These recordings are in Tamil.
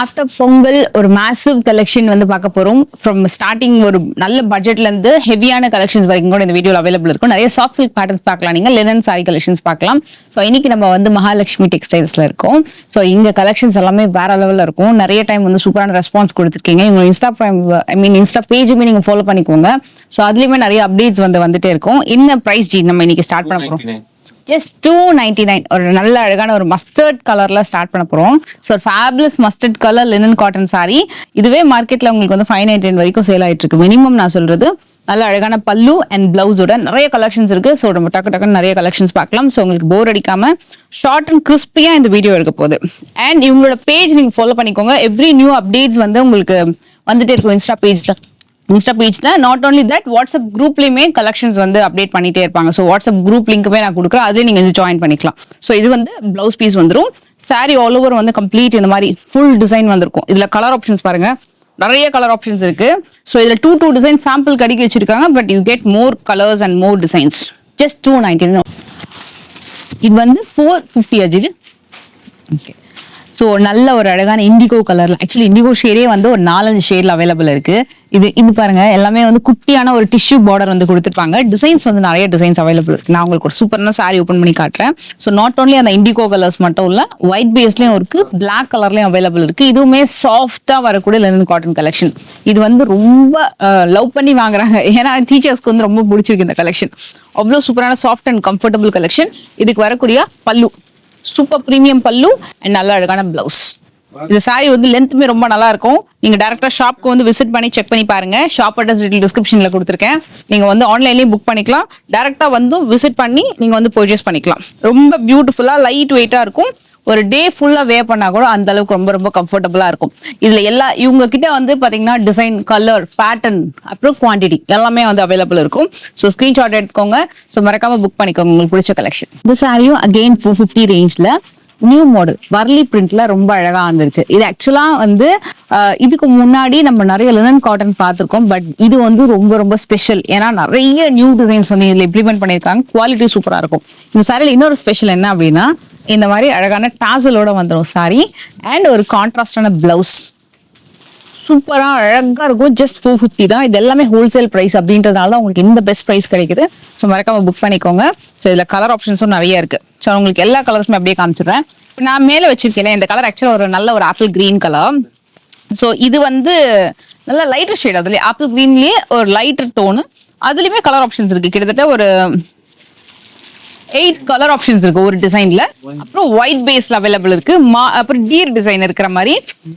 ஆஃப்டர் பொங்கல் ஒரு மேசிவ் கலெக்ஷன் வந்து பார்க்க போறோம். ஃப்ரம் ஸ்டார்டிங் ஒரு நல்ல பட்ஜெட்ல இருந்து ஹெவியான கலெக்ஷன்ஸ் வரைக்கும் கூட இந்த வீடியோல அவைலபிள் இருக்கும். நிறைய சாஃப்ட் சில்க் பேட்டர்ன்ஸ் பார்க்கலாம், நீங்க லினன் சாரி கலெக்ஷன்ஸ் பார்க்கலாம். ஸோ இன்னைக்கு நம்ம வந்து மகாலட்சுமி டெக்ஸ்டைல்ஸ்ல இருக்கோம். ஸோ இங்க கலெக்ஷன்ஸ் எல்லாமே வேற லெவல்ல இருக்கும். நிறைய டைம் வந்து சூப்பரான ரெஸ்பான்ஸ் கொடுத்துருக்கீங்க. உங்க இன்ஸ்டா பேஜுமே நீங்க ஃபாலோ பண்ணிக்கோங்க. ஸோ அதுலயுமே நிறைய அப்டேட்ஸ் வந்துட்டே இருக்கும். என்ன பிரைஸ் ஜி நம்ம இன்னைக்கு ஸ்டார்ட் பண்ண போறோம்? ஜஸ்ட் 299 ஒரு நல்ல அழகான ஒரு மஸ்டர்ட் கலர்ல ஸ்டார்ட் பண்ண போறோம். So fabulous mustard colour linen cotton sorry. இதுவே மார்க்கெட்ல உங்களுக்கு வந்து 599 வரைக்கும் சேல் ஆயிட்டு இருக்கு. மினிமம் நான் சொல்றது நல்ல அழகான பல்லு அண்ட் பிளவுஸோட நிறைய கலெக்ஷன்ஸ் இருக்கு. ஸோ நம்ம டக்குன்னு நிறைய கலெக்ஷன்ஸ் பார்க்கலாம். ஸோ உங்களுக்கு போர் அடிக்காம ஷார்ட் அண்ட் கிறிஸ்பியா இந்த வீடியோ இருக்க போகுது. அண்ட் இவங்களோட பேஜ் நீங்க ஃபாலோ பண்ணிக்கோங்க. எவ்ரி நியூ அப்டேட்ஸ் வந்து உங்களுக்கு வந்துட்டே இருக்கும் இன்ஸ்டா பேஜ்ல. நாட் ஓன்லி தட், வாட்ஸ்அப் குரூப்லயுமே கலெக்ஷன்ஸ் வந்து அப்டேட் பண்ணிட்டே இருப்பாங்க. ஸோ வாட்ஸ்அப் குரூப் லிங்க்குமே நான் கொடுக்குறேன், அதுல நீங்க ஜாயின் பண்ணிக்கலாம். ஸோ இது வந்து பிளவுஸ் பீஸ் வந்துடும். சாரி ஆல் ஓவர் வந்து கம்ப்ளீட் இந்த மாதிரி ஃபுல் டிசைன் வந்திருக்கும். இதுல கலர் ஆப்ஷன்ஸ் பாருங்க, நிறைய கலர் ஆப்ஷன்ஸ் இருக்கு. ஸோ இதுல டூ டிசைன் சாம்பிள் கடிக்க வச்சிருக்காங்க. But you get more colours and more designs. Just 299. இது வந்து 450 அஜிது. ஓகே, ஸோ நல்ல ஒரு அழகான இண்டிகோ கலர்ல, ஆக்சுவலி இண்டிகோ ஷேடே வந்து ஒரு 4-5 ஷேட்ல அவைலபிள் இருக்கு. இது பாருங்க, எல்லாமே வந்து குட்டியான ஒரு டிஷ்யூ பார்டர் வந்து கொடுத்துருப்பாங்க. டிசைன்ஸ் வந்து நிறைய டிசைன்ஸ் அவைலபிள் இருக்கு. நான் உங்களுக்கு ஒரு சூப்பரான சாரி ஓப்பன் பண்ணி காட்டுறேன். ஸோ நாட் ஓன்லி அந்த இண்டிகோ கலர்ஸ் மட்டும் இல்ல, ஒயிட் பேஸ்லயும் இருக்கு, பிளாக் கலர்லயும் அவைலபிள் இருக்கு. இதுவுமே சாஃப்டா வரக்கூடிய லினன் காட்டன் கலெக்ஷன். இது வந்து ரொம்ப லவ் பண்ணி வாங்குறாங்க. ஏன்னா டீச்சர்ஸ்க்கு வந்து ரொம்ப பிடிச்சிருக்கு இந்த கலெக்ஷன். அவ்வளோ சூப்பரான சாஃப்ட் அண்ட் கம்ஃபர்டபுள் கலெக்ஷன். இதுக்கு வரக்கூடிய பல்லு சூப்பர் பிரீமியம் பல்லு அண்ட் நல்ல அழகான பிளவுஸ். இந்த சாரி வந்து லென்த்துமே ரொம்ப நல்லா இருக்கும். நீங்க டைரக்டா ஷாப்க்கு வந்து விசிட் பண்ணி செக் பண்ணி பாருங்க. ஷாப் அட்ரஸ் டிஸ்கிரிப்ஷன்ல கொடுத்துருக்கேன். நீங்க வந்து ஆன்லைன்லயும் புக் பண்ணிக்கலாம், டைரக்டா வந்து விசிட் பண்ணி நீங்க வந்து பர்ச்சேஸ் பண்ணிக்கலாம். ரொம்ப பியூட்டிஃபுல்லா லைட் வெயிட்டா இருக்கும். ஒரு டே ஃபுல்லா வேர் பண்ணா கூட அந்த அளவுக்கு ரொம்ப ரொம்ப கம்ஃபர்டபுளா இருக்கும். இதுல இவங்க கிட்ட வந்து பாத்தீங்கன்னா டிசைன், கலர், பேட்டர்ன், அப்புறம் குவான்டிட்டி எல்லாமே வந்து அவைலபிள் இருக்கும். ஸோ ஸ்கிரீன்ஷாட் எடுத்துக்கோங்க. ஸோ மறக்காம புக் பண்ணிக்கோங்க உங்களுக்கு பிடிச்ச கலெக்ஷன். இந்த சாரியும் அகெயின் 450 ரேஞ்ச்ல நியூ மாடல் வர்லி பிரிண்ட்ல ரொம்ப அழகா வந்திருக்கு. இது ஆக்சுவலா வந்து இதுக்கு முன்னாடி நம்ம நிறைய லினன் காட்டன் பார்த்திருக்கோம். பட் இது வந்து ரொம்ப ரொம்ப ஸ்பெஷல். ஏன்னா நிறைய நியூ டிசைன்ஸ் வந்து இதுல இம்ப்ளிமெண்ட் பண்ணிருக்காங்க. குவாலிட்டி சூப்பரா இருக்கும். இந்த சாரியில இன்னொரு ஸ்பெஷல் என்ன அப்படின்னா, இந்த மாதிரி அழகான டாசலோட வந்துடும் சாரி அண்ட் ஒரு கான்ட்ராஸ்டான பிளவுஸ். சூப்பரா அழகா இருக்கும். ஜஸ்ட் 450 தான். இது எல்லாமே ஹோல்சேல் பிரைஸ் அப்படின்றதுனால தான் உங்களுக்கு இந்த பெஸ்ட் பிரைஸ் கிடைக்குது. ஸோ மறக்காம புக் பண்ணிக்கோங்க. ஸோ இதுல கலர் ஆப்ஷன்ஸும் நிறைய இருக்கு. ஸோ உங்களுக்கு எல்லா கலர்ஸுமே அப்படியே காமிச்சிடுறேன். இப்போ நான் மேல வச்சிருக்கேன் இந்த கலர் ஆக்சுவலா ஒரு நல்ல ஒரு ஆப்பிள் கிரீன் கலர். ஸோ இது வந்து நல்ல லைட்டர் ஷேட். அதுலயே ஆப்பிள் கிரீன்லயே ஒரு லைட்டர் டோனு. அதுலயுமே கலர் ஆப்ஷன்ஸ் இருக்கு. கிட்டத்தட்ட ஒரு 8 கலர் ஆப்ஷன்ஸ் இருக்கு ஒரு டிசைன்ல. அப்புறம் ஒயிட் பேஸ்ல அவைலபிள் இருக்கு. அப்புறம் டீர் டிசைன் இருக்கிற மாதிரி,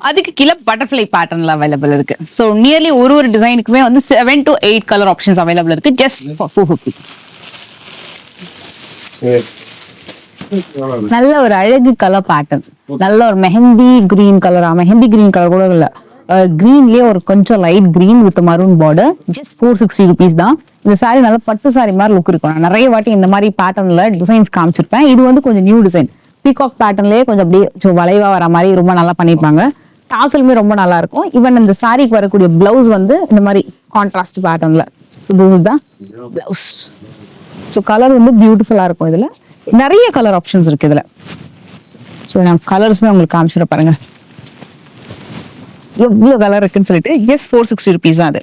அதுக்கு கீழே பட்டர்ஃபிளை பேட்டர்ன்ல அவைலபிள் இருக்கு. ஸோ நியர்லி ஒரு டிசைனுக்குமே வந்து 7 to 8 கலர் ஆப்ஷன்ஸ் அவைலபிள் இருக்கு. ஜஸ்ட் 450. நல்ல ஒரு அழகு கலர் பேட்டர்ன், நல்ல ஒரு மெஹந்தி கிரீன் கலரா, மெஹந்தி கிரீன் கலர் கூட இல்ல, கிரீன்லயே ஒரு கொஞ்சம் light green with maroon border. Just 460 rupees தான். இந்த சாரி நல்ல பட்டு சாரி மாதிரி லுக் இருக்கும். நான் நிறைய வாட்டி இந்த மாதிரி பேட்டர்ன்ல டிசைன்ஸ் காமிச்சிருப்பேன். இது வந்து கொஞ்சம் நியூ டிசைன், பீகாக் பேட்டர்ன்லயே கொஞ்சம் அப்படியே வளைவா வர மாதிரி ரொம்ப நல்லா பண்ணிருப்பாங்க. டாசலுமே ரொம்ப நல்லா இருக்கும். ஈவன் இந்த சாரிக்கு வரக்கூடிய பிளவுஸ் வந்து இந்த மாதிரி கான்ட்ராஸ்ட் பேட்டர்ன்ல. So this is the blouse. So colour வந்து பியூட்டிஃபுல்லா இருக்கும். இதுல நிறைய கலர் ஆப்ஷன்ஸ் இருக்கு இதுல. ஸோ நான் கலர்ஸ்மே உங்களுக்கு காமிச்சிட பாருங்க, எவ்வளவு கலர் இருக்குன்னு சொல்லிட்டு. ஜஸ்ட் 460 rupees தான் அது.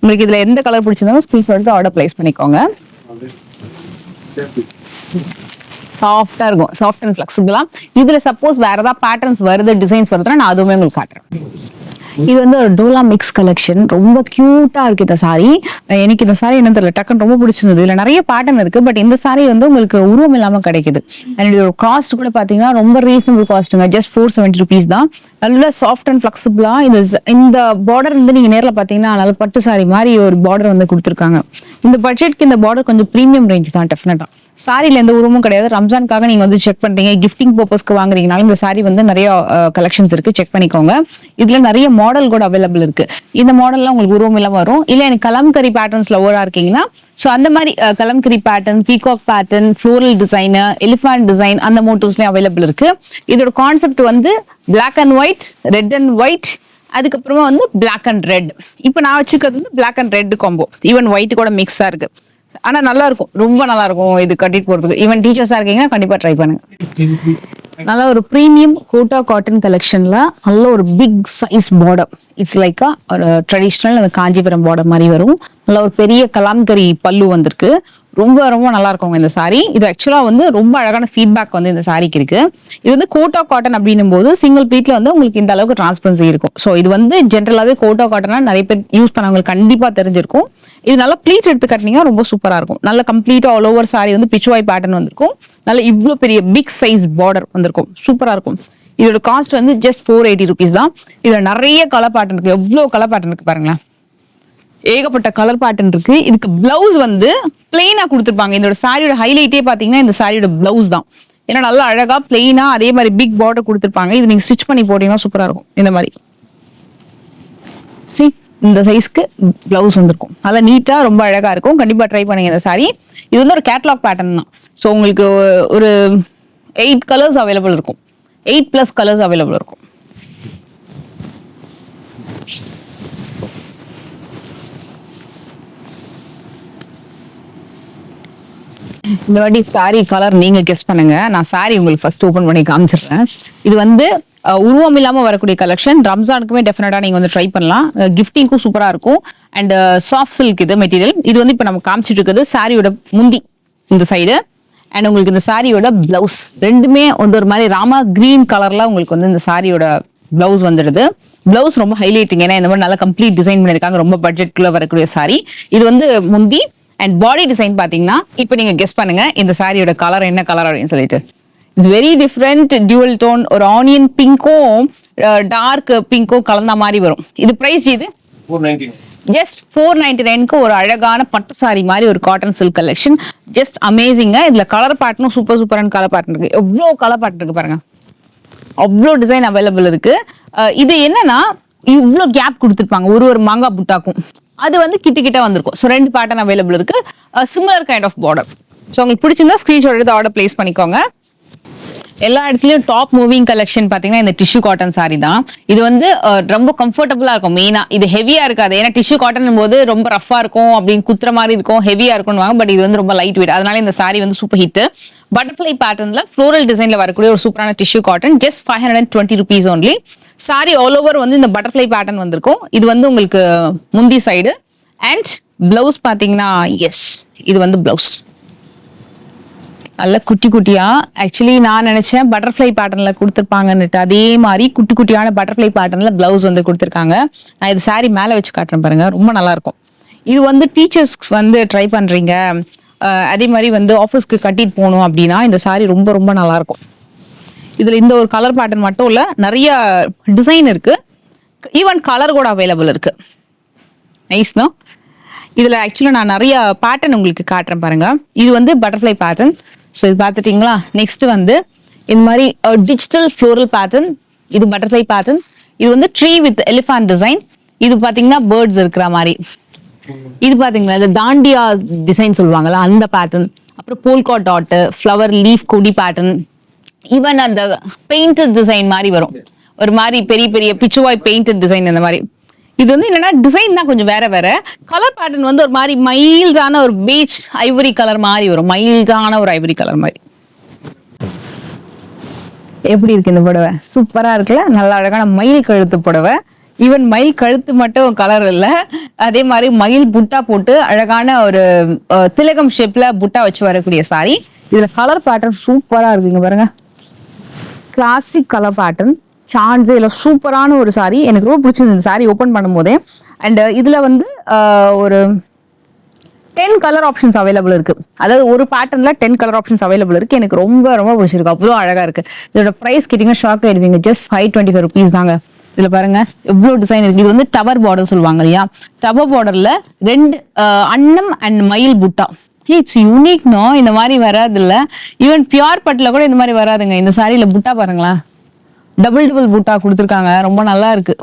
உங்களுக்கு இதுல எந்த கலர் பிடிச்சிருந்தாலும் ஸ்கிரீன்ஷாட் எடுத்து ஆர்டர் பிளேஸ் பண்ணிக்கோங்க. சாஃப்டா இருக்கும், சாஃப்ட் அண்ட் ஃபிளெக்சிபிளா. இதுல சப்போஸ் வேற ஏதாவது பேட்டர்ன்ஸ் வருது, டிசைன்ஸ் வருதுன்னா நான் அதுவுமே உங்களுக்கு காட்டுறேன். இது வந்து ஒரு டோலா மிக்ஸ் கலெக்ஷன். ரொம்ப கியூட்டா இருக்கு இந்த சாரி. எனக்கு இந்த சாரி என்ன தெரியல, டக்குன்னு ரொம்ப பிடிச்சிருந்தது. இதுல நிறைய பேட்டர்ன் இருக்கு. பட் இந்த சாரி வந்து உங்களுக்கு உருவம் இல்லாம கிடைக்குது. அண்ட் இதோட காஸ்ட் கூட பாத்தீங்கன்னா ரொம்ப ரீசனபிள் காஸ்ட்டுங்க. ஜஸ்ட் 470 rupees தான். நல்ல சாஃப்ட் அண்ட் ஃபிளெக்சிபிளா இந்த பார்டர் வந்து நீங்க நேர்ல பாத்தீங்கன்னா நல்ல பட்டு சாரி மாதிரி ஒரு பார்டர் வந்து கொடுத்துருக்காங்க. இந்த பட்ஜெட்க்கு இந்த பார்டர் கொஞ்சம் பிரீமியம் ரேஞ்ச் தான் டெஃபினட்டா. சாரில எந்த உருவமும் கிடையாது. ரம்ஜானுக்காக நீங்க வந்து செக் பண்றீங்க, கிஃப்டிங் பர்பஸ்க்கு வாங்குறீங்கனாலும் இந்த சாரி வந்து நிறைய கலெக்ஷன்ஸ் இருக்கு, செக் பண்ணிக்கோங்க. இதுல நிறைய மாடல் கூட அவைலபிள் இருக்கு. இந்த மாடல்லாம் உங்களுக்கு உருவம் இல்லாம வரும். இல்ல எனக்கு கலம்கரி பேட்டர்ன்ஸ்ல ஓரா இருக்கீங்கன்னா, சோ அந்த மாதிரி Kalamkari pattern, peacock pattern, floral design, elephant design, அந்த மோட்டிவ்ஸ்லயும் அவைலபிள் இருக்கு. இதோட கான்செப்ட் வந்து black and white, red and white, அதுக்கப்புறமா வந்து பிளாக் அண்ட் ரெட். இப்போ நான் வச்சிருக்கிறது வந்து black and red combo. Even white கூட மிக்ஸா இருக்கு. ஆனா நல்லா இருக்கும், ரொம்ப நல்லா இருக்கும் இது கட்டிட்டு போறதுக்கு. ஈவன் டீச்சர்ஸா இருக்கீங்கன்னா கண்டிப்பா ட்ரை பண்ணுங்க. நல்ல ஒரு ப்ரீமியம் கோட்டா காட்டன் கலெக்ஷன்ல நல்ல ஒரு big size border. It's like ஒரு ட்ரெடிஷ்னல் அந்த காஞ்சிபுரம் பார்டர் மாதிரி வரும். நல்ல ஒரு பெரிய கலாம்கரி பல்லு வந்திருக்கு. ரொம்ப ரொம்ப நல்லா இருக்குங்க இந்த சாரி. இது ஆக்சுவலா வந்து ரொம்ப அழகான ஃபீட்பேக் வந்து இந்த சாரிக்கு இருக்கு. இது வந்து கோட்டா காட்டன் அப்படின்னும் போது சிங்கிள் பீட்ல வந்து உங்களுக்கு இந்த அளவுக்கு டிரான்ஸ்பரன்சி இருக்கும். ஸோ இது வந்து ஜென்ரலாவே கோட்டா காட்டனா நிறைய பேர் யூஸ் பண்ணவங்களுக்கு கண்டிப்பா தெரிஞ்சிருக்கும். இது நல்லா ப்ளீட் எடுத்து கட்டினீங்கன்னா ரொம்ப சூப்பரா இருக்கும். நல்ல கம்ப்ளீட்டா ஆல் ஓவர் சாரி வந்து பிச்சுவாய் பேட்டர்ன் வந்திருக்கும். நல்ல இவ்வளவு பெரிய பிக் சைஸ் பார்டர் வந்திருக்கும். சூப்பரா இருக்கும். இதோட காஸ்ட் வந்து ஜஸ்ட் 480 rupees தான். இதுல நிறைய கலர் பேட்டர்ன் இருக்கு. எவ்வளவு கலர் பேட்டர்ன் இருக்கு பாருங்களேன். ஏகப்பட்ட கலர் பேட்டர்ன் இருக்கு. இதுக்கு பிளவுஸ் வந்து பிளெயினா கொடுத்துருப்பாங்க. இதோட சாரியோட ஹைலைட்டே பாத்தீங்கன்னா இந்த சாரியோட பிளவுஸ் தான். ஏன்னா நல்லா அழகா பிளெயினா அதே மாதிரி பிக் பார்டர் கொடுத்துருப்பாங்க. இது நீங்க ஸ்டிச் பண்ணி போட்டீங்கன்னா சூப்பரா இருக்கும். இந்த மாதிரி இந்த சைஸ்க்கு பிளவுஸ் வந்திருக்கும். நல்லா நீட்டா ரொம்ப அழகா இருக்கும். கண்டிப்பா ட்ரை பண்ணுங்க இந்த சாரி. இது வந்து ஒரு கேட்லாக் பேட்டர்ன் தான். ஸோ உங்களுக்கு ஒரு 8 கலர்ஸ் அவைலபிள் இருக்கும். 8+ கலர்ஸ் அவைலபிள் இருக்கும். இந்த வாட்டி சாரி கலர் நீங்க கெஸ் பண்ணுங்க. நான் சாரி உங்களுக்கு ஃபர்ஸ்ட் ஓபன் பண்ணி காமிச்சிடுறேன். இது வந்து உருவம் இல்லாம வரக்கூடிய கலெக்ஷன். ரம்ஜானுக்குமே டெஃபினட்டா நீங்க வந்து ட்ரை பண்ணலாம். கிஃப்டிங்க்கும் சூப்பரா இருக்கும். அண்ட் சாஃப்ட் சில்க் இது மெட்டீரியல். இது வந்து இப்ப நம்ம காமிச்சிட்டு இருக்கிறது சாரியோட முந்தி இந்த சைடு. அண்ட் உங்களுக்கு இந்த சாரியோட பிளவுஸ் ரெண்டுமே வந்து ஒரு மாதிரி ராமா கிரீன் கலர்ல உங்களுக்கு வந்து இந்த சாரியோட பிளவுஸ் வந்துடுது. பிளவுஸ் ரொம்ப ஹைலைட்டிங். ஏன்னா இந்த மாதிரி நல்லா கம்ப்ளீட் டிசைன் பண்ணிருக்காங்க. ரொம்ப பட்ஜெட்குள்ள வரக்கூடிய சாரி. இது வந்து முந்தி. அண்ட் பாடி டிசைன் பாத்தீங்கன்னா இப்ப நீங்க கெஸ் பண்ணுங்க இந்த சாரியோட கலர் என்ன கலர் அப்படின்னு சொல்லிட்டு. It's very different dual tone. ஒரு ஆனியன் பிங்க்கும் டார்க் பிங்க்கும் கலந்த மாதிரி வரும். இது பிரைஸ் இது ஜஸ்ட் 499க்கு ஒரு அழகான பட்டு சாரி மாதிரி ஒரு காட்டன் சில்க் கலெக்ஷன். ஜஸ்ட் அமேசிங்க. இதுல கலர் பேட்டர்னும் சூப்பர் சூப்பரான கலர் பேட்டர்ன் இருக்கு. எவ்வளவு கலர் பேட்டர்ன் இருக்கு பாருங்க. அவ்வளோ டிசைன் அவைலபிள் இருக்கு. இது என்னன்னா இவ்வளோ கேப் கொடுத்துருப்பாங்க ஒரு மாங்காய் புட்டாக்கும். அது வந்து கிட்ட வந்திருக்கும். ஸோ 2 பேட்டர்ன் அவைலபிள் இருக்கு. Similar kind of border. So உங்களுக்கு பிடிச்சிருந்தா ஸ்கிரீன்ஷாட் எடுத்து ஆர்டர் பிளேஸ் பண்ணிக்கோங்க. எல்லா இடத்துலயும் டாப் மூவிங் கலெக்ஷன் பாத்தீங்கன்னா இந்த டிஷ்யூ காட்டன் சாரி தான். இது வந்து ரொம்ப கம்ஃபர்டபுளா இருக்கும். மெயினா இது ஹெவியா இருக்காது. ஏன்னா டிஷ்யூ காட்டன் போது ரொம்ப ரஃபா இருக்கும், அப்படின்னு குத்துற மாதிரி இருக்கும், ஹெவியா இருக்கும். பட் இது வந்து ரொம்ப லைட் வெயிட். அதனால இந்த சாரி வந்து சூப்பர் ஹிட். பட்டர்ஃபிளை பேட்டர்ன்ல ஃப்ளோரல் டிசைன்ல வரக்கூடிய ஒரு சூப்பரான tissue cotton. Just 520 rupees only. Sorry all over வந்து இந்த பட்டர்ஃபிளை பேட்டர்ன் வந்திருக்கும். இது வந்து உங்களுக்கு முந்தி சைடு. அண்ட் பிளவுஸ் பாத்தீங்கன்னா எஸ் இது வந்து பிளவுஸ் நல்ல குட்டி குட்டியா. ஆக்சுவலி நான் நினைச்சேன் பட்டர்ஃபிளை பேட்டர்ன்ல கொடுத்துருப்பாங்கன்னுட்டு. அதே மாதிரி குட்டி குட்டியான பட்டர்ஃபிளை பேட்டர்ன்ல பிளவுஸ் வந்து கொடுத்துருக்காங்க. நான் இது சாரி மேல வச்சு காட்டுறேன் பாருங்க. ரொம்ப நல்லா இருக்கும். இது வந்து டீச்சர்ஸ் வந்து ட்ரை பண்றீங்க, அதே மாதிரி வந்து ஆஃபீஸ்க்கு கட்டிட்டு போகணும் அப்படின்னா இந்த சாரி ரொம்ப ரொம்ப நல்லா இருக்கும். இதுல இந்த ஒரு கலர் பேட்டர்ன் மட்டும் இல்ல, நிறைய டிசைன் இருக்கு. ஈவன் கலர் கூட அவைலபிள் இருக்கு. நைஸ்னா. இதுல ஆக்சுவலா நான் நிறைய பேட்டர்ன் உங்களுக்கு காட்டுறேன் பாருங்க. இது வந்து பட்டர்ஃபிளை பேட்டர்ன். ஸோ இது பார்த்துட்டீங்களா. நெக்ஸ்ட் வந்து இந்த மாதிரி டிஜிட்டல் ஃப்ளோரல் பேட்டர்ன். இது பட்டர்ஃபிளை பேட்டர்ன். இது வந்து ட்ரீ வித் எலிஃபண்ட் டிசைன். இது பாத்தீங்கன்னா பேர்ட்ஸ் இருக்கிற மாதிரி. இது பாத்தீங்களா இந்த தாண்டியா டிசைன் சொல்லுவாங்கல்ல அந்த பேட்டர்ன். அப்புறம் போல்கா டாட், ஃப்ளவர் லீஃப் கொடி பேட்டர்ன். ஈவன் அந்த பெயிண்டட் டிசைன் மாதிரி வரும். ஒரு மாதிரி பெரிய பெரிய பிச்சுவாய் பெயிண்டட் டிசைன். இந்த மாதிரி இது வந்து என்னன்னா டிசைன் தான் கொஞ்சம் வேற வேற. கலர் பேட்டர்ன் வந்து ஒரு மாதிரி மைல்டான ஒரு பீச் ஐவரி கலர் மாதிரி வரும். மைல்டான ஒரு ஐவரி கலர் மாதிரி. எப்படி இருக்கு இந்த புடவை? சூப்பரா இருக்குல்ல. நல்ல அழகான மயில் கழுத்து புடவை. ஈவன் மயில் கழுத்து மட்டும் கலர் இல்ல, அதே மாதிரி மயில் புட்டா போட்டு அழகான ஒரு திலகம் ஷேப்ல புட்டா வச்சு வரக்கூடிய சாரி. இதுல கலர் பேட்டர்ன் சூப்பரா இருக்குங்க பாருங்க. Classic colour pattern. சான்ஸே இல்லை. சூப்பரான ஒரு சாரி. எனக்கு ரொம்ப பிடிச்சிருந்தது இந்த சாரி ஓப்பன் பண்ணும் போதே. அண்ட் இதுல வந்து ஒரு 10 கலர் ஆப்ஷன்ஸ் அவைலபிள் இருக்கு. அதாவது ஒரு பேட்டர்ன்ல 10 கலர் ஆப்ஷன்ஸ் அவைலபிள் இருக்கு. எனக்கு ரொம்ப ரொம்ப பிடிச்சிருக்கு. அவ்வளோ அழகா இருக்கு. இதோட பிரைஸ் கேட்டீங்கன்னா ஷாக் ஆயிடுவீங்க. ஜஸ்ட் 525 rupees தாங்க. இதுல பாருங்க எவ்வளவு டிசைன் இருக்கு. இது வந்து டவர் பார்டர் சொல்லுவாங்க இல்லையா. டவர் பார்டர்ல 2 அன்னம் அண்ட் மயில் புட்டா. இட்ஸ் யூனிக்னோ. இந்த மாதிரி வராது இல்ல. ஈவன் பியூர் பட்ல கூட இந்த மாதிரி வராதுங்க. இந்த சாரியில புட்டா பாருங்களா, டபுள் புட்டா கொடுத்துருக்காங்க. ரொம்ப நல்லா இருக்கு.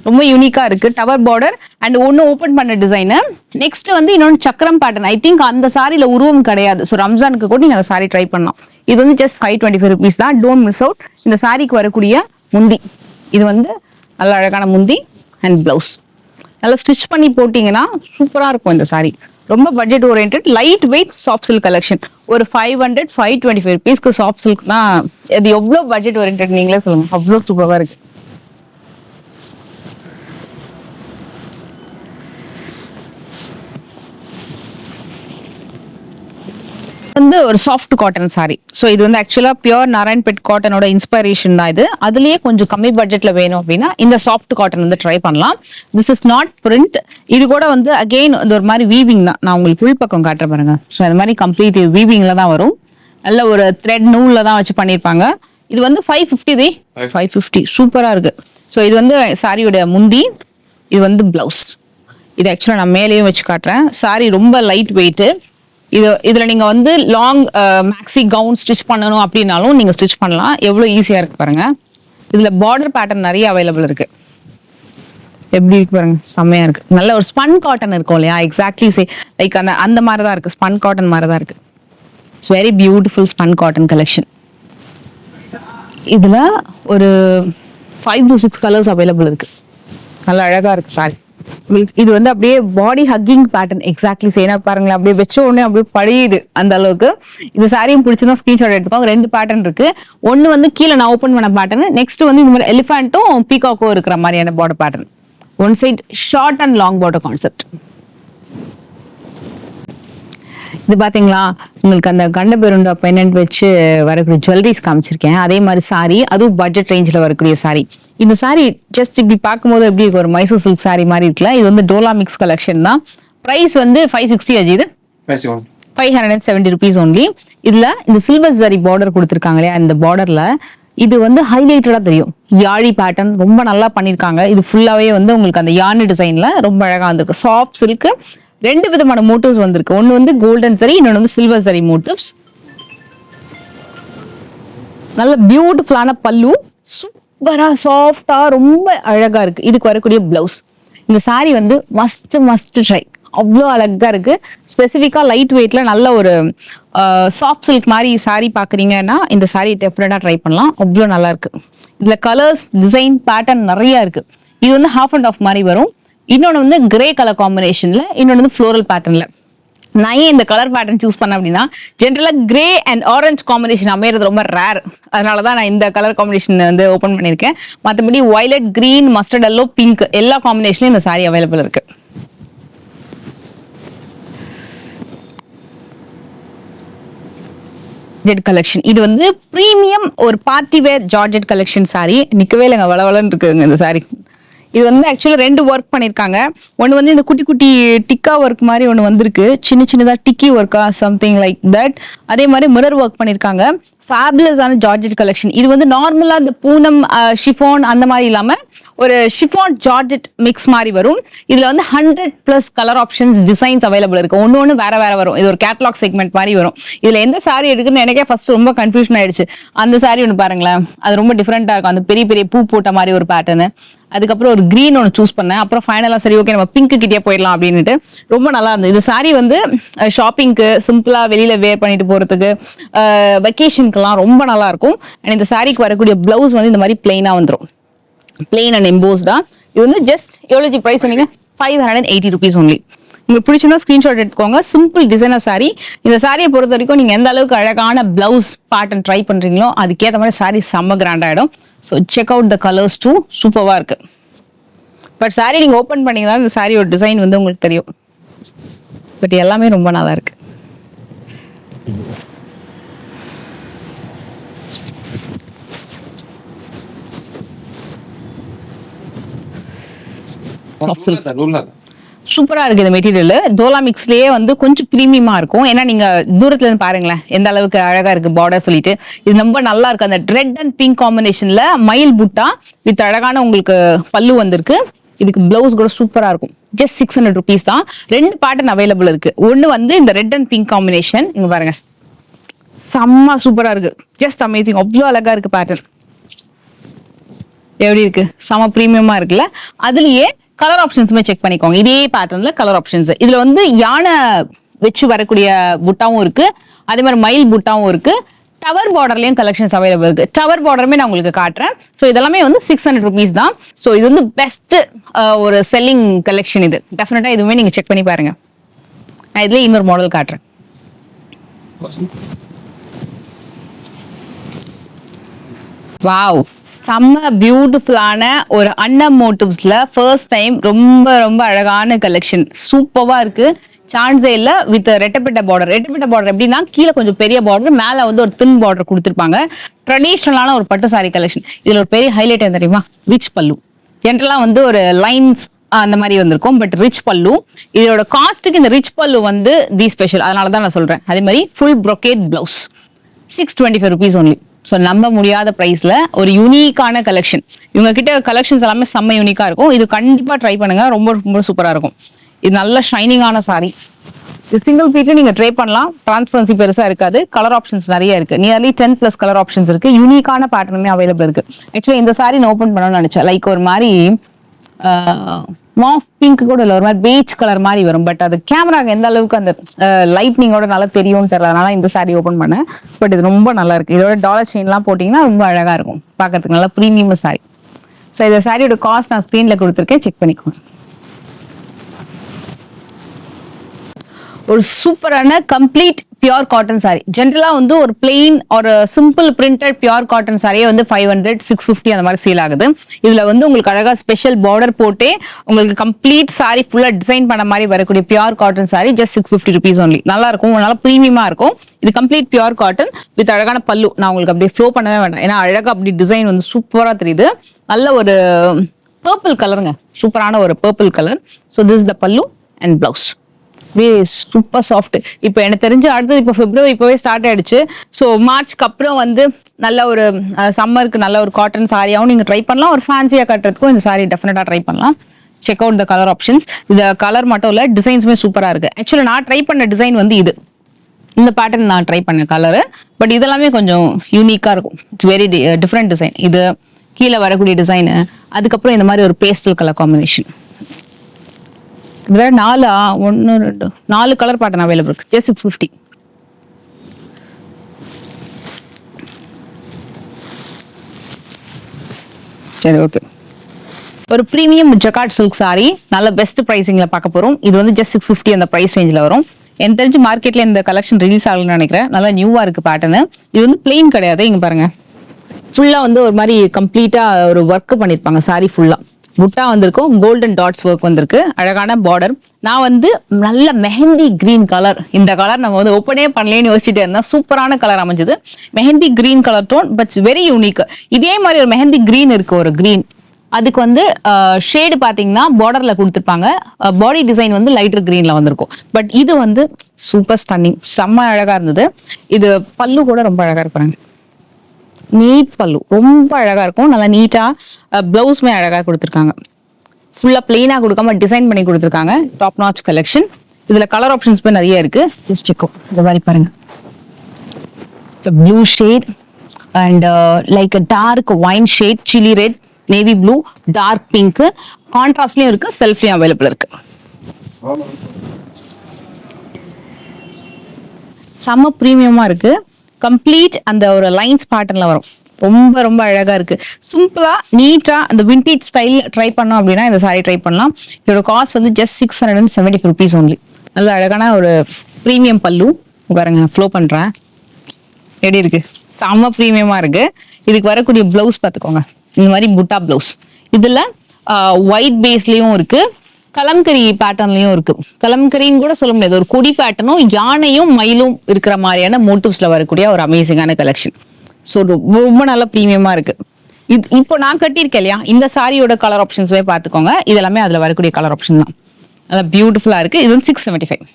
ரொம்ப யூனிக்கா இருக்கு. டவர் பார்டர் அண்ட் ஒன்னு ஓபன் பண்ண டிசைன். நெக்ஸ்ட் வந்து இன்னொன்று சக்கரம் பேட்டர்ன். ஐ திங்க் அந்த சாரியில உருவம் கிடையாது. ஸோ ரம்ஜானுக்கு கூட நீங்க அந்த சாரி ட்ரை பண்ணலாம். இது வந்து ஜஸ்ட் 525 rupees தான். Don't miss out. இந்த சாரிக்கு வரக்கூடிய முந்தி இது வந்து நல்ல அழகான முந்தி அண்ட் பிளவுஸ். நல்லா ஸ்டிச் பண்ணி போட்டீங்கன்னா சூப்பரா இருக்கும் இந்த சாரி. ரொம்ப budget orient light weight soft silk collection. ஒரு 525 rupeesக்கு சாஃப்ட் சில்க்னா அது எவ்வளவு பட்ஜெட் ஓரியன்ட் நீங்களே சொல்லுங்க. அவ்வளவு சூப்பரா இருக்கு. வந்து ஒரு சாஃப்ட் காட்டன் சாரி. ஸோ இது வந்து ஆக்சுவலா பியூர் நாராயண்பேட் காட்டனோட இன்ஸ்பிரேஷன் தான் இது. அதுலயே கொஞ்சம் கம்மி பட்ஜெட்ல வேணும் அப்படின்னா இந்த சாஃப்ட் காட்டன் வந்து ட்ரை பண்ணலாம். This is not print. இது கூட வந்து அகெயின் இந்த ஒரு மாதிரி வீவிங் தான். நான் உங்களுக்கு உள்பக்கம் காட்டுற பாருங்க. ஸோ அந்த மாதிரி கம்ப்ளீட் வீவிங்ல தான் வரும். நல்ல ஒரு த்ரெட் நூல்ல தான் வச்சு பண்ணிருப்பாங்க. இது வந்து 550 550 சூப்பரா இருக்கு. ஸோ இது வந்து சாரியோட முந்தி, இது வந்து பிளவுஸ். இது ஆக்சுவலா நான் மேலேயும் வச்சு காட்டுறேன். சாரி ரொம்ப லைட் வெயிட். இதுல நீங்க வந்து லாங் மேக்ஸி கவுன் ஸ்டிச் பண்ணணும் அப்படின்னாலும் நீங்க ஸ்டிச் பண்ணலாம். எவ்வளவு ஈஸியா இருக்கு பாருங்க. இதுல பார்டர் பேட்டர்ன் நிறைய அவைலபிள் இருக்கு. எப்படி இருக்கு பாருங்க, செம்மையா இருக்கு. நல்ல ஒரு ஸ்பன் காட்டன் இருக்கும் இல்லையா, எக்ஸாக்ட்லி லைக் அந்த மாதிரி தான் இருக்கு. ஸ்பன் காட்டன் மாதிரி தான் இருக்கு. It's very beautiful spun cotton collection. இதுல ஒரு 5 to 6 கலர்ஸ் அவைலபிள் இருக்கு. நல்ல அழகா இருக்கு சாரி. இது வந்து அப்படியே பாடி ஹக்கிங் பேட்டர்ன் எக்ஸாக்ட்லி சேனா பாருங்களேன். அப்படியே வச்ச உடனே அப்படியே பழையுது அந்த அளவுக்கு. இந்த சாரியும் பிடிச்சிருந்தா ஸ்கிரீன்ஷாட் எடுத்துக்கோங்க. 2 பேட்டர்ன் இருக்கு. ஒன்னு வந்து கீழே நான் ஓப்பன் பண்ண பேட்டர்ன், நெக்ஸ்ட் வந்து இந்த மாதிரி எலிஃபென்ட்டும் பீகாக்கும் இருக்கிற மாதிரியான border pattern. One side short and long border concept. இது பாத்தீங்களா, உங்களுக்கு அந்த கண்டபெருண்டா பெனன்ட் வச்சு வரக்கூடிய ஜுவல்லரிஸ் காமிச்சிருக்கேன். அதே மாதிரி சாரி, அதுவும் பட்ஜெட் ரேஞ்சில் வரக்கூடிய சாரி. இந்த சாரி ஜஸ்ட் இப்படி பார்க்கும்போது எப்படி இருக்கு, ஒரு மைசூர் சில்க் சாரி மாதிரி இருக்குல்ல. இது வந்து டோலா மிக்ஸ் கலெக்ஷன் தான். பிரைஸ் வந்து 560 அஜிது 570 rupees only. இதுல இந்த சில்வர் ஜரி பார்டர் கொடுத்துருக்காங்க இல்லையா, இந்த பார்டர்ல இது வந்து ஹைலைட்டடா தெரியும். யாழி பேட்டர்ன் ரொம்ப நல்லா பண்ணிருக்காங்க. இது ஃபுல்லாவே வந்து உங்களுக்கு அந்த யானை டிசைன்ல ரொம்ப அழகா வந்திருக்கு. Soft silk. 2 விதமான மோட்டிவ்ஸ் வந்திருக்கு. ஒன்னு வந்து கோல்டன் சரி, இன்னொன்னு வந்து சில்வர் சரி மோட்டிவ்ஸ். நல்ல பியூட்டிஃபுல்லான பல்லு, சூப்பரா சாஃப்டா ரொம்ப அழகா இருக்கு. இதுக்கு வரக்கூடிய பிளவுஸ். இந்த சாரி வந்து மஸ்ட் ட்ரை. அவ்வளோ அழகா இருக்கு. ஸ்பெசிஃபிக்கா லைட் வெயிட்ல நல்ல ஒரு சாஃப்ட் சில்க் மாதிரி சாரி பாக்குறீங்கன்னா இந்த சாரி டெஃபினட்டா ட்ரை பண்ணலாம். அவ்வளோ நல்லா இருக்கு. இதுல கலர்ஸ், டிசைன், பேட்டர்ன் நிறைய இருக்கு. இது வந்து ஹாஃப் அண்ட் ஆஃப் மாதிரி வரும். இன்னொன்று வந்து கிரே கலர் காம்பினேஷன்ல, இன்னொன்று வந்து ஃப்ளோரல் பேட்டர்ன்ல. நான் ஏன் இந்த கலர் பேட்டர்ன் சூஸ் பண்ணேன் அப்படின்னா, ஜென்ரலா கிரே அண்ட் ஆரஞ்ச் காம்பினேஷன் அமையிறது ரொம்ப ரேர். அதனாலதான் நான் இந்த கலர் காம்பினேஷன் வந்து ஓப்பன் பண்ணியிருக்கேன். மற்றபடி violet, green, mustard yellow, pink எல்லா காம்பினேஷன்லயும் இந்த சாரி அவைலபிள் இருக்கு. கலெக்ஷன். இது வந்து பிரீமியம் ஒரு party wear georgette collection sorry. நிக்கவே இல்லைங்க, வளவலன்னு இருக்குங்க இந்த சாரி. இது வந்து ஆக்சுவலா 2 ஒர்க் பண்ணிருக்காங்க. ஒன்னு வந்து இந்த குட்டி குட்டி டிக்கா ஒர்க் மாதிரி ஒன்னு வந்திருக்கு. சின்னதா டிக்கி ஒர்க்கா சம்திங் லைக் தட். அதே மாதிரி மிரர் ஒர்க் பண்ணிருக்காங்க. ஃபேபுலஸான ஜார்ஜெட் கலெக்ஷன். இது வந்து நார்மலா இந்த பூனம், ஷிஃபான் அந்த மாதிரி இல்லாம ஒரு ஷிஃபான் ஜார்ஜெட் மிக்ஸ் மாதிரி வரும். இதுல வந்து 100+ கலர் ஆப்ஷன்ஸ், டிசைன்ஸ் அவைலபிள் இருக்கு. ஒன்னு வேற வரும். இது ஒரு கேட்டலாக் செக்மெண்ட் மாதிரி வரும். இதுல எந்த சாரி எடுக்குன்னு எனக்கே ஃபர்ஸ்ட் ரொம்ப கன்ஃபியூஷன் ஆயிடுச்சு. அந்த சாரி ஒன்று பாருங்களேன், அது ரொம்ப டிஃப்ரெண்டா இருக்கும். அந்த பெரிய பெரிய பூ போட்ட மாதிரி ஒரு பேட்டர்னு. அதுக்கப்புறம் ஒரு கிரீன் ஒன்று சூஸ் பண்ணேன். அப்புறம் ஃபைனலா சரி ஓகே நம்ம பிங்க் கிட்டே போயிடலாம் அப்படின்ட்டு ரொம்ப நல்லா இருந்தது. இந்த சாரி வந்து ஷாப்பிங்க்கு சிம்பிளா வெளியில வேர் பண்ணிட்டு போறதுக்கு, வெக்கேஷனுக்குலாம் ரொம்ப நல்லா இருக்கும். அண்ட் இந்த சாரிக்கு வரக்கூடிய பிளவுஸ் வந்து இந்த மாதிரி பிளெயினா வந்துடும். பிளெயின் அண்ட் எம்போஸ்டா. இது வந்து ஜஸ்ட் எவ்வளவு பிரைஸ் சொன்னீங்க? 580 rupees only. உங்களுக்கு பிடிச்சிருந்தா ஸ்கிரீன்ஷாட் எடுத்துக்கோங்க. Simple designer sorry. இந்த சாரியை பொறுத்த வரைக்கும் நீங்க எந்த அளவுக்கு அழகான பிளவுஸ் பேட்டர்ன் ட்ரை பண்றீங்களோ அதுக்கேற்ற மாதிரி சாரி செம்ம கிராண்ட் ஆயிடும். So check out the colours too. சூப்பர்வா இருக்கு. பட் சாரி நீங்க ஓப்பன் பண்ணீங்கன்னா இந்த சாரியோட டிசைன் வந்து உங்களுக்கு தெரியும். பட் எல்லாமே ரொம்ப நல்லா இருக்கு. சூப்பரா இருக்கு இந்த மெட்டீரியல். டோலா மிக்ஸ்லயே வந்து கொஞ்சம் பிரீமியமா இருக்கும். ஏன்னா நீங்க தூரத்துல இருந்து பாருங்களேன் எந்த அளவுக்கு அழகா இருக்கு பார்டர் சொல்லிட்டு. இது ரொம்ப நல்லா இருக்கு. அந்த ரெட் அண்ட் பிங்க் காம்பினேஷன்ல மயில் புட்டா வித் அழகான உங்களுக்கு பல்லு வந்திருக்கு. இதுக்கு பிளவுஸ் கூட சூப்பரா இருக்கும். ஜஸ்ட் 600 rupees தான். 2 பேட்டர்ன் அவைலபிள் இருக்கு. ஒன்னு வந்து இந்த ரெட் அண்ட் பிங்க் காம்பினேஷன். இங்க பாருங்க, செம்ம சூப்பரா இருக்கு. Just amazing. அவ்வளவு அழகா இருக்கு பேட்டர்ன். எப்படி இருக்கு? செம பிரீமியமா இருக்குல்ல. அதுலயே கலர் ஆப்ஷன்ஸுமே செக் பண்ணிக்கோங்க. இதே பேட்டர்ன்ல கலர் ஆப்ஷன்ஸ். இதுல வந்து யானை வச்சு வரக்கூடிய புட்டாவும் இருக்கு, அதே மாதிரி மயில் புட்டாவும் இருக்கு. டவர் பார்டர்லயும் கலெக்ஷன்ஸ் அவைலபிள் இருக்கு. டவர் பார்டருமே நான் உங்களுக்கு காட்டுறேன். ஸோ இதெல்லாமே வந்து 600 rupees தான். ஸோ இது வந்து பெஸ்ட் ஒரு செல்லிங் கலெக்ஷன். இது டெஃபினட்டா இதுவுமே நீங்க செக் பண்ணி பாருங்க. நான் இதுல இன்னொரு மாடல் காட்டுறேன். வாவ், செம்ம பியூட்டிஃபுல்லான ஒரு அன்னம் மோட்டிவ்ஸ்ல ஃபர்ஸ்ட் டைம் ரொம்ப ரொம்ப அழகான கலெக்ஷன். சூப்பரா இருக்கு. சான்ஸே இல்ல. வித் ரெட்டப்பட்ட பார்டர். ரெட்டப்பட்ட பார்டர் எப்படின்னா கீழே கொஞ்சம் பெரிய பார்டர், மேல வந்து ஒரு தின் பார்டர் கொடுத்துருப்பாங்க. ட்ரெடிஷ்னலான ஒரு பட்டு சாரி கலெக்ஷன். இதுல ஒரு பெரிய ஹைலைட் என்ன தெரியுமா? ரிச் பல்லு. ஜென்ரலா வந்து ஒரு லைன்ஸ் அந்த மாதிரி வந்திருக்கும். பட் ரிச் பல்லு. இதோட காஸ்ட்டுக்கு இந்த ரிச் பல்லு வந்து தி ஸ்பெஷல். அதனால தான் நான் சொல்றேன். அதே மாதிரி full brocade blouse 625 rupees only. So நம்ப முடியாத ப்ரைஸ்ல ஒரு யூனிக்கான கலெக்ஷன். இவங்க கிட்ட கலெக்ஷன்ஸ் எல்லாமே செம்ம யூனிக்கா இருக்கும். இது கண்டிப்பா ட்ரை பண்ணுங்க. ரொம்ப ரொம்ப சூப்பரா இருக்கும். இது நல்ல ஷைனிங்கான சாரி. இது சிங்கிள் பீட்ல நீங்க ட்ரை பண்ணலாம். டிரான்ஸ்பரன்சி பெருசா இருக்காது. கலர் ஆப்ஷன்ஸ் நிறைய இருக்கு. நியர்லி 10+ கலர் ஆப்ஷன்ஸ் இருக்கு. யூனிக்கான பேட்டர்னுமே அவைலபிள் இருக்கு. ஆக்சுவலி இந்த சாரி நான் ஓப்பன் பண்ணணும்னு நினைச்சேன். லைக் ஒரு மாதிரி மாஃப் பிங்க் கூட இல்லை, ஒரு மாதிரி பீச் கலர் மாதிரி வரும். பட் அது கேமராக்கு எந்த அளவுக்கு அந்த லைட்னிங்கோட நல்லா தெரியும்னு தெரியலனால இந்த சாரி ஓப்பன் பண்ணேன். பட் இது ரொம்ப நல்லா இருக்கு. இதோட டாலர் செயின்லாம் போட்டிங்கன்னா ரொம்ப அழகா இருக்கும். பார்க்கறதுக்கு நல்லா ப்ரீமியம் சாரி. ஸோ இந்த சாரியோட காஸ்ட் நான் ஸ்க்ரீன்ல கொடுத்துருக்கேன், செக் பண்ணிக்கோங்க. ஒரு சூப்பரான கம்ப்ளீட் பியூர் காட்டன் சாரி. ஜென்ரலா வந்து ஒரு பிளெயின் ஒரு சிம்பிள் பிரிண்டட் பியூர் காட்டன் சாரியே வந்து 500, 650 அந்த மாதிரி சேல் ஆகுது. இதுல வந்து உங்களுக்கு அழகா ஸ்பெஷல் பார்டர் போட்டே உங்களுக்கு கம்ப்ளீட் சாரி ஃபுல்லா டிசைன் பண்ண மாதிரி வரக்கூடிய pure cotton sorry just 650 rupees only. நல்லா இருக்கும், நல்லா ப்ரீமியமா இருக்கும். இது கம்ப்ளீட் பியூர் காட்டன் வித் அழகான பல்லு. நான் உங்களுக்கு அப்படியே ஃப்ளோ பண்ணவே வேண்டாம், ஏன்னா அழகா அப்படி டிசைன் வந்து சூப்பரா தெரியுது. நல்ல ஒரு பர்பிள் கலருங்க, சூப்பரான ஒரு purple colour. So this is த பல்லு அண்ட் பிளவுஸ். Super soft. இப்போ எனக்கு தெரிஞ்சு அடுத்தது இப்போ பிப்ரவரி இப்போவே ஸ்டார்ட் ஆயிடுச்சு. ஸோ மார்ச்க்கு அப்புறம் வந்து நல்ல ஒரு சம்மருக்கு நல்ல ஒரு காட்டன் சாரியாகவும் நீங்கள் ட்ரை பண்ணலாம். ஒரு ஃபேன்சியாக கட்டுறதுக்கும் இந்த சாரி டெஃபினட்டாக ட்ரை பண்ணலாம். Check out the colour options. இந்த கலர் மட்டும் இல்லை, டிசைன்ஸுமே சூப்பராக இருக்கு. ஆக்சுவலி நான் ட்ரை பண்ண டிசைன் வந்து இது, இந்த பேட்டர்ன் நான் ட்ரை பண்ண கலரு. பட் இதெல்லாமே கொஞ்சம் யூனிக்காக இருக்கும். It's very different design. இது கீழே வரக்கூடிய டிசைனு, அதுக்கப்புறம் இந்த மாதிரி ஒரு பேஸ்டல் கலர் காம்பினேஷன். இதுல 4 கலர் பேட்டர்ன் அவைலபிள் இருக்கு. ஜஸ்ட் 650. சரி, ஓகே. ஒரு பிரீமியம் ஜக்கார்ட் சில்க் சாரி நல்ல பெஸ்ட் பிரைசிங்ல பார்க்க போறோம். இது வந்து ஜஸ்ட் 650 அந்த பிரைஸ் ரேஞ்சில் வரும். எனக்கு தெரிஞ்சு மார்க்கெட்ல இந்த கலெக்ஷன் ரிலீஸ் ஆகலன்னு நினைக்கிறேன். நல்லா நியூவா இருக்கு பேட்டர்னு. இது வந்து பிளெயின் கிடையாது. இங்க பாருங்க, ஃபுல்லா வந்து ஒரு மாதிரி கம்ப்ளீட்டா ஒரு ஒர்க் பண்ணிருப்பாங்க. சாரி ஃபுல்லா புட்டா வந்திருக்கும், கோல்டன் டாட்ஸ் ஒர்க் வந்திருக்கு, அழகான பார்டர். நான் வந்து நல்ல மெஹந்தி கிரீன் கலர். இந்த கலர் நம்ம வந்து ஓப்பனே பண்ணலேன்னு யோசிச்சுட்டே இருந்தா சூப்பரான கலர் அமைஞ்சது. Mehndi green colour tone, but very unique. இதே மாதிரி ஒரு மெஹந்தி கிரீன் இருக்கு, ஒரு கிரீன். அதுக்கு வந்து ஷேடு பாத்தீங்கன்னா பார்டர்ல கொடுத்துருப்பாங்க. பாடி டிசைன் வந்து லைட்டர் கிரீன்ல வந்திருக்கும். பட் இது வந்து சூப்பர் ஸ்டன்னிங், செம்ம அழகா இருந்தது. இது பல்லு கூட ரொம்ப அழகா இருப்பாங்க. நீட் பல்லு ரொம்ப அழகா இருக்கும். நல்லா நீட்டா பிளவுஸ்மே அழகா கொடுத்துருக்காங்க. ஃபுல்லா பிளெயினா கொடுக்காம டிசைன் பண்ணி கொடுத்துருக்காங்க. Top notch collection. இதுல கலர் ஆப்ஷன்ஸ்மே நிறைய இருக்கு. ஜஸ்ட் செக் இந்த மாதிரி பாருங்க. Blue shade and like dark wine shade, chilli red, navy blue, dark pink, கான்ட்ராஸ்ட்லயும் இருக்கு, செல்ஃப்லயும் அவைலபிள் இருக்கு. செம்ம பிரீமியமா இருக்கு. கம்ப்ளீட் அந்த ஒரு லைன்ஸ் பேட்டர்ன்ல வரும். ரொம்ப ரொம்ப அழகா இருக்கு. சிம்பிளா நீட்டா அந்த விண்டேஜ் ஸ்டைல் ட்ரை பண்ணோம் அப்படின்னா இந்த சாரி ட்ரை பண்ணலாம். இதோட காஸ்ட் வந்து ஜஸ்ட் 670 rupees ஒன்லி. நல்ல அழகான ஒரு பிரீமியம் பல்லு பாருங்க, நான் ஃப்ளோ பண்றேன். எப்படி இருக்கு? செம்ம பிரீமியமா இருக்கு. இதுக்கு வரக்கூடிய பிளவுஸ் பார்த்துக்கோங்க, இந்த மாதிரி புட்டா பிளவுஸ். இதுல ஒயிட் பேஸ்லயும் இருக்கு, கலம்கரி பேட்டர்ன்லயும் இருக்கு. கலம்கரின்னு கூட சொல்ல முடியாது, ஒரு கொடி பேட்டர்னும் யானையும் மயிலும் இருக்கிற மாதிரியான மோட்டிவ்ஸ்ல வரக்கூடிய ஒரு அமேசிங்கான கலெக்ஷன். ஸோ ரொம்ப நல்ல ப்ரீமியமா இருக்கு. இப்போ நான் கட்டியிருக்கேன் இல்லையா, இந்த சாரியோட கலர் ஆப்ஷன்ஸே பார்த்துக்கோங்க. இது எல்லாமே அதுல வரக்கூடிய கலர் ஆப்ஷன் தான். நல்லா பியூட்டிஃபுல்லா இருக்கு. இது வந்து 675.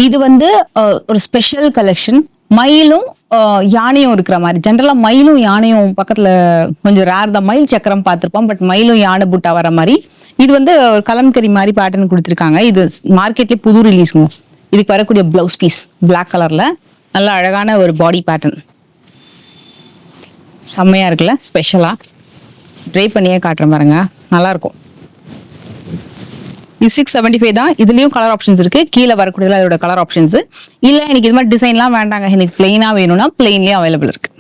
இது வந்து ஒரு ஸ்பெஷல் கலெக்ஷன். மயிலும் யானையும் இருக்கிற மாதிரி. ஜென்ரலா மயிலும் யானையும் பக்கத்துல கொஞ்சம் ரேர் தான். மயில் சக்கரம் பார்த்திருப்போம், பட் மயிலும் யானை புட்டா வர மாதிரி. இது வந்து ஒரு கலம்கரி மாதிரி பேட்டர்ன் கொடுத்துருக்காங்க. இது மார்க்கெட்லயே புது ரிலீஸ்ங்க. இதுக்கு வரக்கூடிய பிளவுஸ் பீஸ் பிளாக் கலர்ல நல்ல அழகான ஒரு பாடி பேட்டர்ன். செம்மையா இருக்குல்ல? ஸ்பெஷலா ட்ரை பண்ணியே காட்டுறேன் பாருங்க, நல்லா இருக்கும். இது 675 தான். இதுலயும் கலர் ஆப்ஷன்ஸ் இருக்கு. கீழே வரக்கூடியதுல அதோட கலர் ஆப்ஷன்ஸ் இல்ல. எனக்கு இது மாதிரி டிசைன்லாம் வேண்டாங்க, எனக்கு பிளெயினா வேணும்னா பிளெயின்லயும் அவைலபிள் இருக்கு.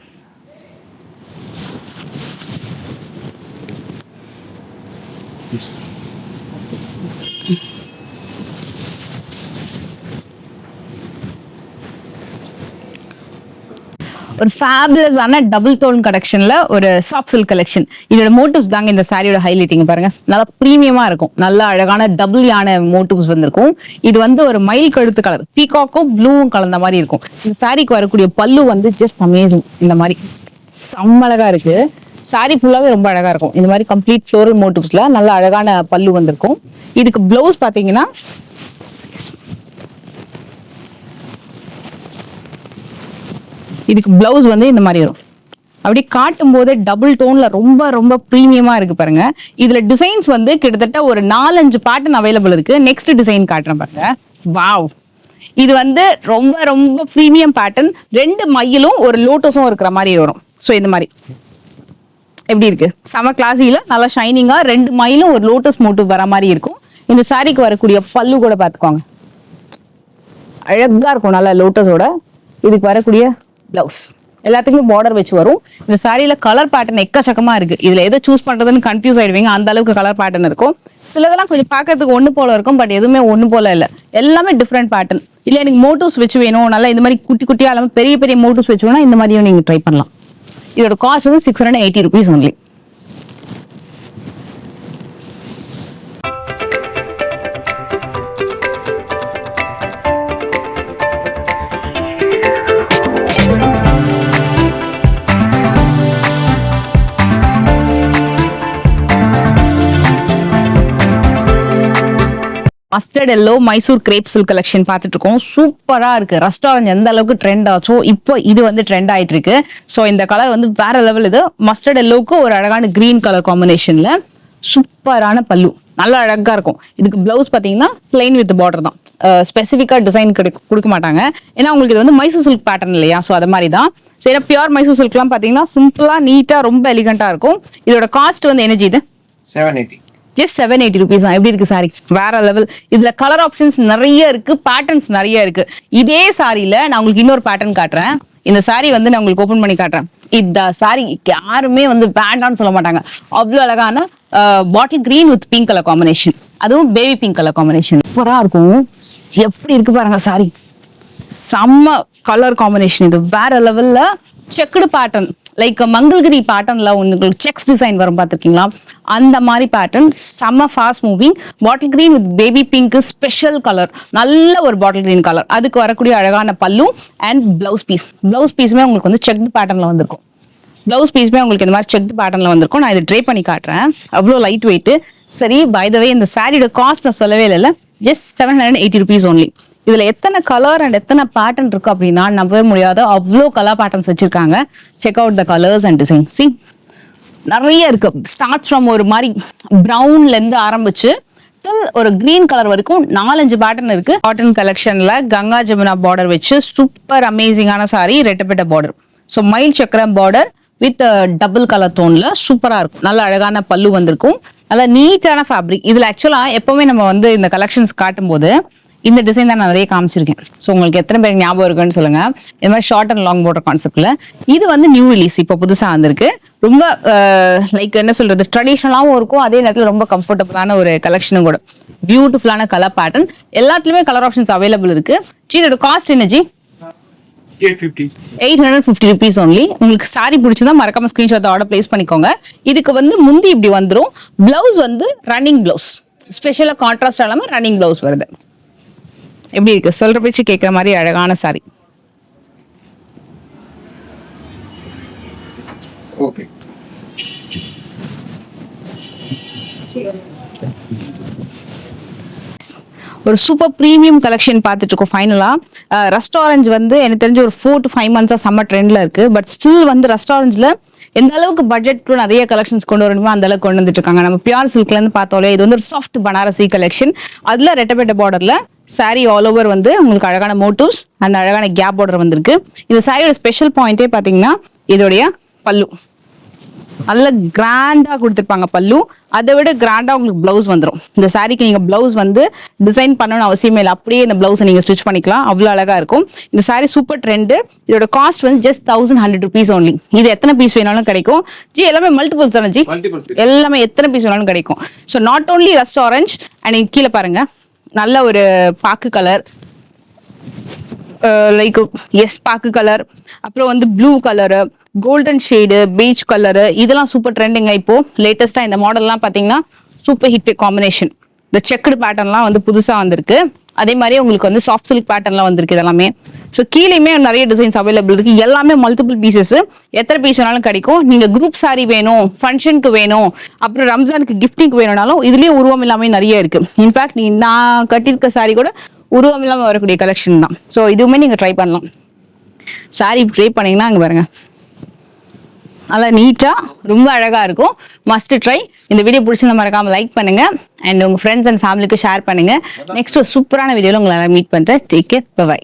ஒரு ஃபேபுலஸான டபுள் டோன் கலெக்ஷன்ல ஒரு சாஃப்ட் சில்க் கலெக்ஷன். இதோட மோட்டிவ்ஸ் தாங்க இந்த சாரியோட ஹைலைட்டிங். பாருங்க, நல்லா ப்ரீமியமா இருக்கும். நல்லா அழகான டபுள் யான மோட்டிவ்ஸ் வந்திருக்கும். இது வந்து ஒரு மயில் கழுத்து கலர், பீகாக்கும் ப்ளூவும் கலந்த மாதிரி இருக்கும். இந்த சாரிக்கு வரக்கூடிய பல்லு வந்து ஜஸ்ட் அமேசிங். இந்த மாதிரி செம்ம அழகா இருக்கு. சாரி ஃபுல்லாவே ரொம்ப அழகா இருக்கும். இந்த மாதிரி கம்ப்ளீட் ஃப்ளோரல் மோட்டிவ்ஸ்ல நல்ல அழகான பல்லு வந்திருக்கும். இதுக்கு பிளவுஸ் பாத்தீங்கன்னா இதுக்கு பிளவுஸ் வந்து இந்த மாதிரி வரும். அப்படி காட்டும் போது டபுள் டோன்ல ரொம்ப ரொம்ப ப்ரீமியமா இருக்கு பாருங்க. இதுல டிசைன்ஸ் வந்து கிட்டத்தட்ட ஒரு 4-5 பேட்டர்ன் அவைலபிள் இருக்கு. நெக்ஸ்ட் டிசைன் காட்டுறேன் பாருங்க. வாவ், இது வந்து ரொம்ப ரொம்ப ப்ரீமியம் பேட்டர்ன். 2 மயிலும் ஒரு லோட்டஸும் இருக்கிற மாதிரி வரும். ஸோ இந்த மாதிரி எப்படி இருக்கு, செம கிளாஸில நல்லா ஷைனிங்கா 2 மயிலும் ஒரு லோட்டஸ் மோட்டிவ் வர மாதிரி இருக்கும். இந்த சாரிக்கு வரக்கூடிய பல்லு கூட பாத்துக்கோங்க, அழகா இருக்கும் நல்லா லோட்டஸோட. இதுக்கு வரக்கூடிய பிளவுஸ் எல்லாத்துக்குமே பார்டர் வச்சு வரும். இந்த சாரியில கலர் பேட்டர்ன் எக்கச்சக்கமா இருக்கு. இதுல எதை சூஸ் பண்றதுன்னு கன்ஃபியூஸ் ஆயிடுவீங்க, அந்த அளவுக்கு கலர் பேட்டர்ன் இருக்கும். சிலதெல்லாம் கொஞ்சம் பார்க்கறதுக்கு ஒண்ணு போல இருக்கும், பட் எதுவுமே ஒண்ணு போல இல்ல, எல்லாமே டிஃப்ரெண்ட் பேட்டர்ன். இல்ல எனக்கு மோட்டிவ்ஸ் வச்சு வேணும், நல்லா இந்த மாதிரி குட்டி குட்டியா இல்லாம பெரிய பெரிய மோட்டிவ்ஸ் வச்சு வேணும், இந்த மாதிரியும் நீங்க ட்ரை பண்ணலாம். இதோட காஸ்ட் வந்து 680 rupees only. Mustard yellow Mysore grape silk collection பார்த்துட்டு இருக்கோம். சூப்பரா இருக்கு. ரெஸ்டாரண்ட் எந்த அளவுக்கு ட்ரெண்ட் ஆச்சோ இப்போ இது வந்து ட்ரெண்ட் ஆயிட்டு இருக்கு. ஸோ இந்த கலர் வந்து வேற லெவல். இது மஸ்டர்ட் எல்லோவுக்கு ஒரு அழகான கிரீன் கலர் காம்பினேஷன்ல சூப்பரான பல்லு, நல்லா அழகா இருக்கும். இதுக்கு பிளவுஸ் பாத்தீங்கன்னா பிளைன் வித் பார்டர் தான், ஸ்பெசிஃபிக்கா டிசைன் கொடுக்க மாட்டாங்க. ஏன்னா உங்களுக்கு இது வந்து மைசூர் சில்க் பேட்டர்ன் இல்லையா, ஸோ அது மாதிரி தான். ஸோ ஏன்னா பியூர் மைசூர் சில்க்லாம் பாத்தீங்கன்னா சிம்பிளா நீட்டா ரொம்ப எலிகண்டா இருக்கும். இதோட காஸ்ட் வந்து என்ன இது 780. ஜஸ்ட் 780 rupees தான். எப்படி இருக்கு சாரி, வேற லெவல். இதுல கலர் ஆப்ஷன்ஸ் நிறைய இருக்கு, பேட்டர்ன்ஸ் நிறைய இருக்கு. இதே சாரியில நான் உங்களுக்கு இன்னொரு பேட்டர்ன் காட்டுறேன். இந்த சாரி வந்து நான் உங்களுக்கு ஓபன் பண்ணி காட்டுறேன். இந்த சாரி யாருமே வந்து வேண்டான்னு சொல்ல மாட்டாங்க. அவ்வளவு அழகான bottle green with pink colour combination, அதுவும் பேபி பிங்க் கலர் காம்பினேஷன் சூப்பரா இருக்கும். எப்படி இருக்கு பாருங்க சாரி, செம்ம கலர் காம்பினேஷன். இது வேற லெவல்ல செக்குடு பேட்டர்ன், லைக் மங்கள்கிரி பேட்டர்ன்ல உங்களுக்கு செக்ஸ் டிசைன் வரும் பார்த்துருக்கீங்களா, அந்த மாதிரி பேட்டர்ன். செம்ம fast moving. Bottle green with baby pink special colour, நல்ல ஒரு பாட்டில் கிரீன் கலர். அதுக்கு வரக்கூடிய அழகான பல்லு அண்ட் பிளவுஸ் பீஸ். பிளவுஸ் பீஸுமே உங்களுக்கு வந்து செக்டு பேட்டர்ன்ல வந்திருக்கும். பிளவுஸ் பீஸுமே உங்களுக்கு இந்த மாதிரி செக்டு பேட்டர்ன்ல வந்திருக்கும். நான் இதை ட்ரை பண்ணி காட்டுறேன். அவ்வளோ லைட் வெயிட். சரி, பை த வே இந்த சாரியோட காஸ்ட் நான் சொல்லவே இல்லை, ஜஸ்ட் 780 rupees only. இதுல எத்தனை கலர் அண்ட் எத்தனை பேட்டர்ன் இருக்கு அப்படின்னா நம்பவே முடியாத அவ்வளோ கலர் பேட்டர்ன்ஸ் வச்சிருக்காங்க. Check out the colours and design. C, நிறைய இருக்கு. ஸ்டார்ட் ஃப்ரம் ஒரு மாதிரி ப்ரௌன்ல இருந்து ஆரம்பிச்சு ஒரு கிரீன் கலர் வரைக்கும் 4-5 பேட்டர்ன் இருக்கு. காட்டன் கலெக்ஷன்ல கங்கா ஜமுனா பார்டர் வச்சு சூப்பர் அமேசிங்கான சாரி, ரெட்டப்பட்ட பார்டர். ஸோ மயில் சக்கரம் பார்டர் வித் டபுள் கலர் டோன்ல சூப்பரா இருக்கும். நல்ல அழகான பல்லு வந்திருக்கும். நல்ல நீட்டான ஃபேப்ரிக். இதுல ஆக்சுவலா எப்பவுமே நம்ம வந்து இந்த கலெக்ஷன்ஸ் காட்டும் போது இந்த டிசைன் தான் நான் நிறைய காமிச்சிருக்கேன். ஸோ உங்களுக்கு எத்தனை பேர் ஞாபகம் இருக்குன்னு சொல்லுங்க. இந்த மாதிரி ஷார்ட் அண்ட் லாங் பார்டர் கான்செப்ட்ல இது வந்து நியூ ரிலீஸ், இப்போ புதுசா வந்திருக்கு. ரொம்ப லைக் என்ன சொல்றது, ட்ரெடிஷ்னலாகவும் இருக்கும், அதே நேரத்தில் ரொம்ப கம்ஃபர்டபுளான ஒரு கலெக்ஷனும் கூட. பியூட்டிஃபுல்லான கலர் பேட்டர்ன், எல்லாத்துலயுமே கலர் ஆப்ஷன்ஸ் அவைலபிள் இருக்கு. இதோட காஸ்ட் என்ன ஜி? 850 rupees only. உங்களுக்கு சாரி பிடிச்சதா மறக்காம ஸ்கிரீன்ஷாட் ஆர்டர் பிளேஸ் பண்ணிக்கோங்க. இதுக்கு வந்து முந்தி இப்படி வந்துடும். பிளவுஸ் வந்து ரன்னிங் பிளவுஸ், ஸ்பெஷலா கான்ட்ராஸ்ட் இல்லாம ரன்னிங் பிளவுஸ் வருது. எப்படி இருக்கு, சொல்ற பேச்சு கேட்கிற மாதிரி அழகான சாரி. ஓகே, ஒரு சூப்பர் ப்ரீமியம் கலெக்ஷன் பார்த்துட்டு இருக்கோம். ஃபைனலா ரெஸ்டாரண்ட் வந்து எனக்கு தெரிஞ்ச ஒரு 4 to 5 months சம்மர் ட்ரெண்ட்ல இருக்கு. பட் ஸ்டில் வந்து ரெஸ்டாரண்ட்ஸ்ல எந்த அளவுக்கு பட்ஜெட் நிறைய கலெக்ஷன்ஸ் கொண்டு வரணுமோ அந்த அளவுக்கு கொண்டு வந்துட்டு இருக்காங்க. நம்ம பியூர் சில்க்ல இருந்து பார்த்தோம்ல, இது வந்து ஒரு சாஃப்ட் பனாரசி கலெக்ஷன். அதுல ரெட்டப்பட்ட பார்டர்ல சாரி ஆல் ஓவர் வந்து உங்களுக்கு அழகான மோட்டிவ்ஸ் அந்த அழகான கேப் பார்டர் வந்திருக்கு. இந்த சாரியோட ஸ்பெஷல் பாயிண்டே பாத்தீங்கன்னா இதோடைய பல்லு நல்ல கிராண்டா கொடுத்துருப்பாங்க. பல்லு அதை விட கிராண்டா உங்களுக்கு பிளவுஸ் வந்துடும். இந்த சாரிக்கு நீங்க பிளவுஸ் வந்து டிசைன் பண்ணணும்னு அவசியமே இல்லை, அப்படியே இந்த பிளவுஸை நீங்க ஸ்டிச் பண்ணிக்கலாம். அவ்வளோ அழகா இருக்கும். இந்த சாரி சூப்பர் ட்ரெண்ட். இதோட காஸ்ட் வந்து ஜஸ்ட் 1100 rupees only. இது எத்தனை பீஸ் வேணாலும் கிடைக்கும் ஜி, எல்லாமே மல்டிபிள்ஸ் தானே ஜி, எல்லாமே எத்தனை பீஸ் வேணாலும் கிடைக்கும். So not only restaurant. And கீழே பாருங்க, நல்ல ஒரு பாக்கு கலர், லைக் எஸ் பாக்கு கலர், அப்புறம் வந்து blue colour, golden shade, peach colour, இதெல்லாம் சூப்பர் ட்ரெண்டிங்க. இப்போ லேட்டஸ்டா இந்த மாடல்லாம் பாத்தீங்கன்னா சூப்பர் ஹிட் காம்பினேஷன். இந்த செக்குடு பேட்டர்ன்லாம் வந்து புதுசா வந்திருக்கு. அதே மாதிரி உங்களுக்கு வந்து சாஃப்ட் சில்க் பேட்டர்ன்லாம் வந்திருக்கு இதெல்லாமே. ஸோ கீழேயுமே நிறைய டிசைன்ஸ் அவைலபிள் இருக்கு. எல்லாமே மல்டிபிள் பீசஸ், எத்தனை பீஸ் வேணாலும் கிடைக்கும். நீங்க குரூப் சாரி வேணும், ஃபங்க்ஷனுக்கு வேணும், அப்புறம் ரம்ஜானுக்கு கிஃப்டிங்க்கு வேணும்னாலும் இதுலயே உருவம் இல்லாம நிறைய இருக்கு. இன்ஃபேக்ட் நான் கட்டியிருக்க சாரி கூட உருவம் இல்லாம வரக்கூடிய கலெக்ஷன் தான். ஸோ இதுவுமே நீங்க ட்ரை பண்ணலாம். சாரி ட்ரை பண்ணீங்கன்னா அங்க பாருங்க, நல்லா நீட்டா ரொம்ப அழகா இருக்கும். Must try. இந்த வீடியோ பிடிச்சிருந்தா மறக்காம லைக் பண்ணுங்க அண்ட் உங்க ஃப்ரெண்ட்ஸ் அண்ட் ஃபேமிலிக்கு ஷேர் பண்ணுங்க. நெக்ஸ்ட் ஒரு சூப்பரான வீடியோல உங்களை மீட் பண்றேன். Take care, by.